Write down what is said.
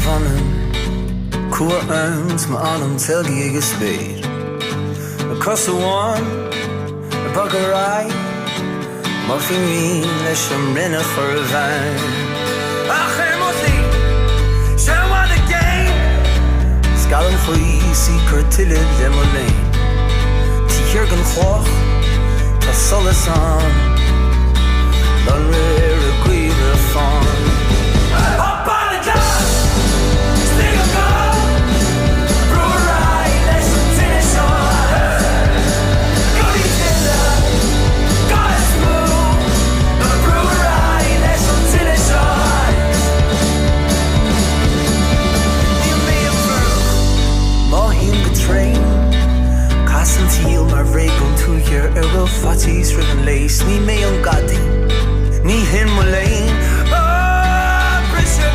vannnen Koer ums ma allem telgie gespeet A kosse one a baggerei Ma fin mi leis am rinne chur vein Ach motí se wat a game Skalm chuí si curtile lemoléin Tí hirgan chloch Tá solas an Lan rir a cuiile fan Up on the job Sting a gun Brewery leis an tinne seán Goodie tilla Got a spoon The brewery leis an tinne seán Ní mé a brú Má hín go train Cas an tíl mar régon túlgéir bhfuil fatís ri an léis Ní mé an gadi Ní hin mo léin Brise